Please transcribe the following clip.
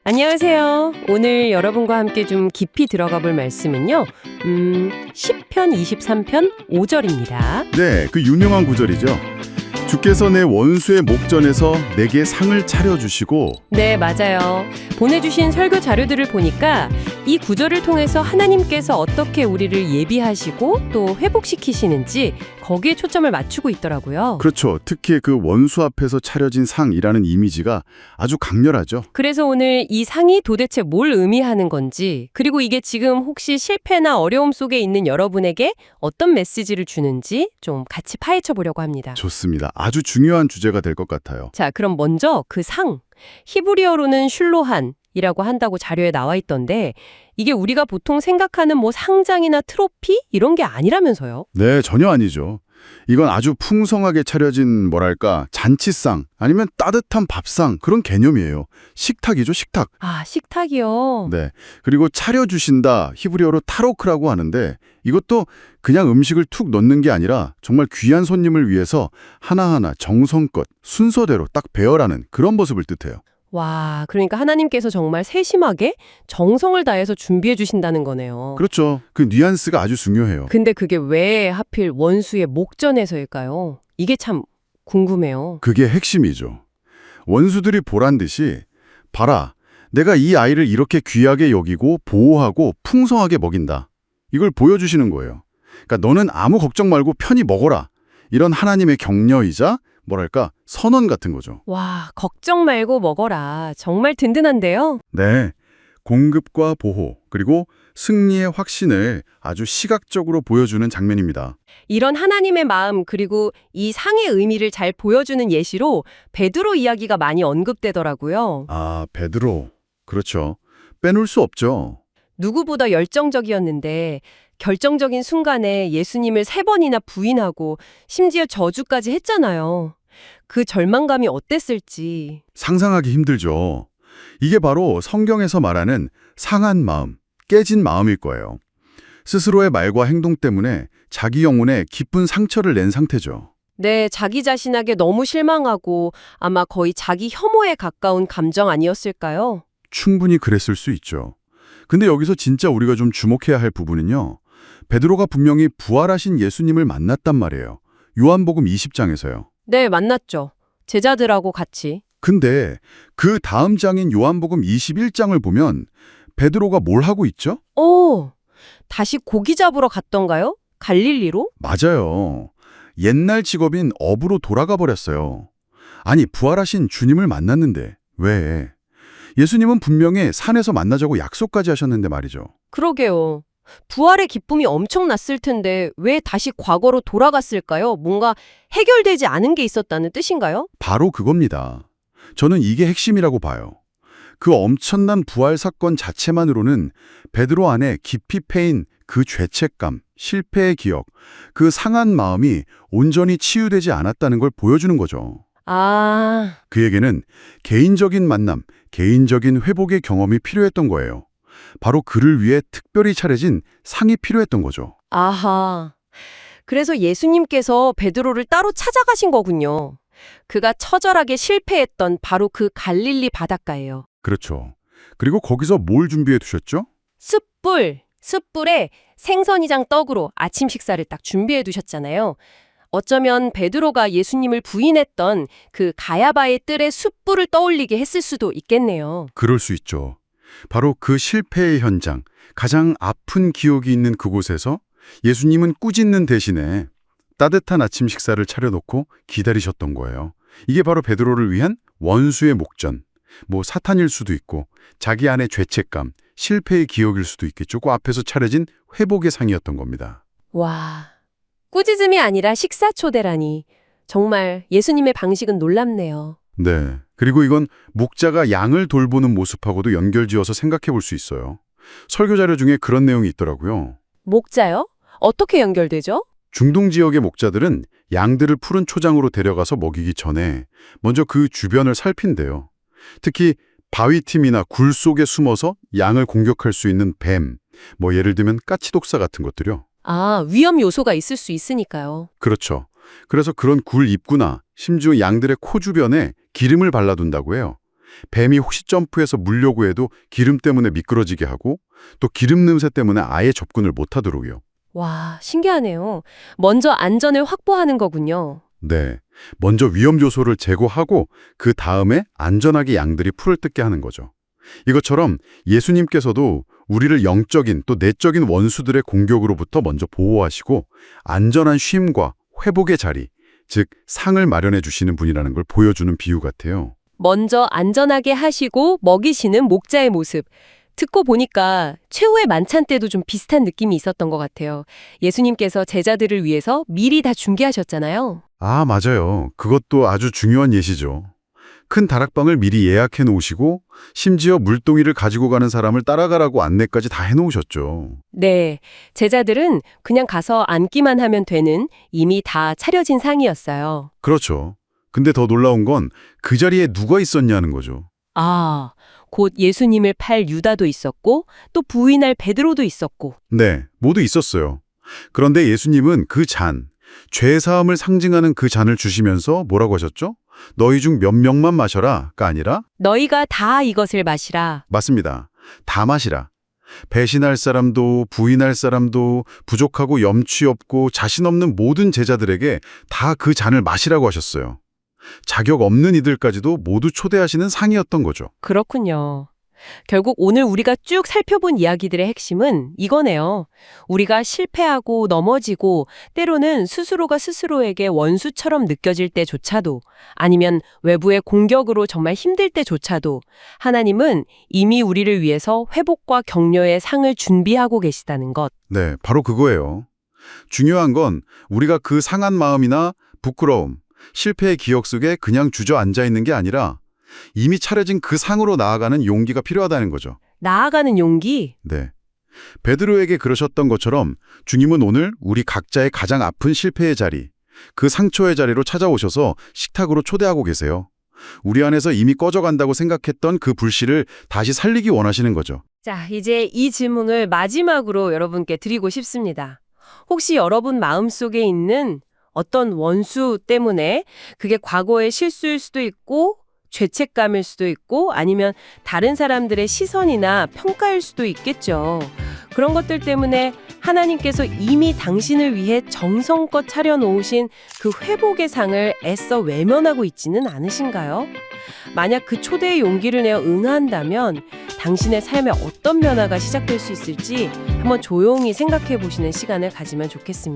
안녕하세요. 오늘 여러분과 함께 좀 깊이 들어가 볼 말씀은요. 시편 23편 5절입니다. 네, 그 유명한 구절이죠. 주께서 내 원수의 목전에서 내게 상을 차려주시고. 네, 맞아요. 보내주신 설교 자료들을 보니까 이 구절을 통해서 하나님께서 어떻게 우리를 예비하시고 또 회복시키시는지 거기에 초점을 맞추고 있더라고요. 그렇죠. 특히 그 원수 앞에서 차려진 상이라는 이미지가 아주 강렬하죠. 그래서 오늘 이 상이 도대체 뭘 의미하는 건지, 그리고 이게 지금 혹시 실패나 어려움 속에 있는 여러분에게 어떤 메시지를 주는지 좀 같이 파헤쳐 보려고 합니다. 좋습니다. 아주 중요한 주제가 될 것 같아요. 자, 그럼 먼저 그 상, 히브리어로는 슐로한이라고 한다고 자료에 나와 있던데, 이게 우리가 보통 생각하는 뭐 상장이나 트로피 이런 게 아니라면서요? 네, 전혀 아니죠. 이건 아주 풍성하게 차려진 뭐랄까 잔치상 아니면 따뜻한 밥상 그런 개념이에요. 식탁이죠, 식탁. 아, 식탁이요? 네. 그리고 차려주신다 히브리어로 타로크라고 하는데 이것도 그냥 음식을 툭 넣는 게 아니라 정말 귀한 손님을 위해서 하나하나 정성껏 순서대로 딱 배열하는 그런 모습을 뜻해요. 와, 그러니까 하나님께서 정말 세심하게 정성을 다해서 준비해 주신다는 거네요. 그렇죠. 그 뉘앙스가 아주 중요해요. 근데 그게 왜 하필 원수의 목전에서일까요? 이게 참 궁금해요. 그게 핵심이죠. 원수들이 보란 듯이 봐라, 내가 이 아이를 이렇게 귀하게 여기고 보호하고 풍성하게 먹인다. 이걸 보여주시는 거예요. 그러니까 너는 아무 걱정 말고 편히 먹어라. 이런 하나님의 격려이자 뭐랄까 선언 같은 거죠. 와, 걱정 말고 먹어라. 정말 든든한데요? 네. 공급과 보호, 그리고 승리의 확신을 아주 시각적으로 보여주는 장면입니다. 이런 하나님의 마음 그리고 이 상의 의미를 잘 보여주는 예시로 베드로 이야기가 많이 언급되더라고요. 아, 베드로. 그렇죠. 빼놓을 수 없죠. 누구보다 열정적이었는데 결정적인 순간에 예수님을 3번이나 부인하고 심지어 저주까지 했잖아요. 그 절망감이 어땠을지. 상상하기 힘들죠. 이게 바로 성경에서 말하는 상한 마음, 깨진 마음일 거예요. 스스로의 말과 행동 때문에 자기 영혼에 깊은 상처를 낸 상태죠. 네, 자기 자신에게 너무 실망하고 아마 거의 자기 혐오에 가까운 감정 아니었을까요? 충분히 그랬을 수 있죠. 근데 여기서 진짜 우리가 좀 주목해야 할 부분은요. 베드로가 분명히 부활하신 예수님을 만났단 말이에요. 요한복음 20장에서요. 네, 만났죠. 제자들하고 같이. 근데 그 다음 장인 요한복음 21장을 보면 베드로가 뭘 하고 있죠? 오, 다시 고기 잡으러 갔던가요? 갈릴리로? 맞아요. 옛날 직업인 어부로 돌아가 버렸어요. 아니, 부활하신 주님을 만났는데 왜? 예수님은 분명히 산에서 만나자고 약속까지 하셨는데 말이죠. 그러게요. 부활의 기쁨이 엄청났을 텐데 왜 다시 과거로 돌아갔을까요? 뭔가 해결되지 않은 게 있었다는 뜻인가요? 바로 그겁니다. 저는 이게 핵심이라고 봐요. 그 엄청난 부활 사건 자체만으로는 베드로 안에 깊이 패인 그 죄책감, 실패의 기억, 그 상한 마음이 온전히 치유되지 않았다는 걸 보여주는 거죠. 아, 그에게는 개인적인 만남, 개인적인 회복의 경험이 필요했던 거예요. 바로 그를 위해 특별히 차려진 상이 필요했던 거죠. 아하. 그래서 예수님께서 베드로를 따로 찾아가신 거군요. 그가 처절하게 실패했던 바로 그 갈릴리 바닷가예요. 그렇죠. 그리고 거기서 뭘 준비해 두셨죠? 숯불에 생선이장 떡으로 아침 식사를 딱 준비해 두셨잖아요. 어쩌면 베드로가 예수님을 부인했던 그 가야바의 뜰에 숯불을 떠올리게 했을 수도 있겠네요. 그럴 수 있죠. 바로 그 실패의 현장, 가장 아픈 기억이 있는 그곳에서 예수님은 꾸짖는 대신에 따뜻한 아침 식사를 차려놓고 기다리셨던 거예요. 이게 바로 베드로를 위한 원수의 목전, 뭐 사탄일 수도 있고 자기 안의 죄책감, 실패의 기억일 수도 있겠죠. 그 앞에서 차려진 회복의 상이었던 겁니다. 와, 꾸짖음이 아니라 식사 초대라니. 정말 예수님의 방식은 놀랍네요. 네. 그리고 이건 목자가 양을 돌보는 모습하고도 연결지어서 생각해 볼 수 있어요. 설교 자료 중에 그런 내용이 있더라고요. 목자요? 어떻게 연결되죠? 중동 지역의 목자들은 양들을 푸른 초장으로 데려가서 먹이기 전에 먼저 그 주변을 살핀대요. 특히 바위틈이나 굴 속에 숨어서 양을 공격할 수 있는 뱀, 뭐 예를 들면 까치독사 같은 것들요. 아, 위험 요소가 있을 수 있으니까요. 그렇죠. 그래서 그런 굴 입구나 심지어 양들의 코 주변에 기름을 발라둔다고 해요. 뱀이 혹시 점프해서 물려고 해도 기름 때문에 미끄러지게 하고 또 기름 냄새 때문에 아예 접근을 못하도록요. 와, 신기하네요. 먼저 안전을 확보하는 거군요. 네, 먼저 위험 요소를 제거하고 그 다음에 안전하게 양들이 풀을 뜯게 하는 거죠. 이것처럼 예수님께서도 우리를 영적인 또 내적인 원수들의 공격으로부터 먼저 보호하시고 안전한 쉼과 회복의 자리, 즉 상을 마련해 주시는 분이라는 걸 보여주는 비유 같아요. 먼저 안전하게 하시고 먹이시는 목자의 모습. 듣고 보니까 최후의 만찬 때도 좀 비슷한 느낌이 있었던 것 같아요. 예수님께서 제자들을 위해서 미리 다 준비하셨잖아요. 아, 맞아요. 그것도 아주 중요한 예시죠. 큰 다락방을 미리 예약해 놓으시고 심지어 물동이를 가지고 가는 사람을 따라가라고 안내까지 다 해놓으셨죠. 네, 제자들은 그냥 가서 앉기만 하면 되는 이미 다 차려진 상이었어요. 그렇죠. 근데 더 놀라운 건 그 자리에 누가 있었냐는 거죠. 아, 곧 예수님을 팔 유다도 있었고 또 부인할 베드로도 있었고. 네, 모두 있었어요. 그런데 예수님은 그 잔, 죄사함을 상징하는 그 잔을 주시면서 뭐라고 하셨죠? 너희 중 몇 명만 마셔라가 아니라 너희가 다 이것을 마시라. 맞습니다. 다 마시라. 배신할 사람도 부인할 사람도 부족하고 염치 없고 자신 없는 모든 제자들에게 다 그 잔을 마시라고 하셨어요. 자격 없는 이들까지도 모두 초대하시는 상이었던 거죠. 그렇군요. 결국 오늘 우리가 쭉 살펴본 이야기들의 핵심은 이거네요. 우리가 실패하고 넘어지고 때로는 스스로가 스스로에게 원수처럼 느껴질 때조차도 아니면 외부의 공격으로 정말 힘들 때조차도 하나님은 이미 우리를 위해서 회복과 격려의 상을 준비하고 계시다는 것. 네, 바로 그거예요. 중요한 건 우리가 그 상한 마음이나 부끄러움, 실패의 기억 속에 그냥 주저앉아 있는 게 아니라 이미 차려진 그 상으로 나아가는 용기가 필요하다는 거죠. 나아가는 용기? 네. 베드로에게 그러셨던 것처럼 주님은 오늘 우리 각자의 가장 아픈 실패의 자리, 그 상처의 자리로 찾아오셔서 식탁으로 초대하고 계세요. 우리 안에서 이미 꺼져간다고 생각했던 그 불씨를 다시 살리기 원하시는 거죠. 자, 이제 이 질문을 마지막으로 여러분께 드리고 싶습니다. 혹시 여러분 마음속에 있는 어떤 원수 때문에 그게 과거의 실수일 수도 있고 죄책감일 수도 있고 아니면 다른 사람들의 시선이나 평가일 수도 있겠죠. 그런 것들 때문에 하나님께서 이미 당신을 위해 정성껏 차려놓으신 그 회복의 상을 애써 외면하고 있지는 않으신가요? 만약 그 초대의 용기를 내어 응한다면 당신의 삶의 어떤 변화가 시작될 수 있을지 한번 조용히 생각해 보시는 시간을 가지면 좋겠습니다.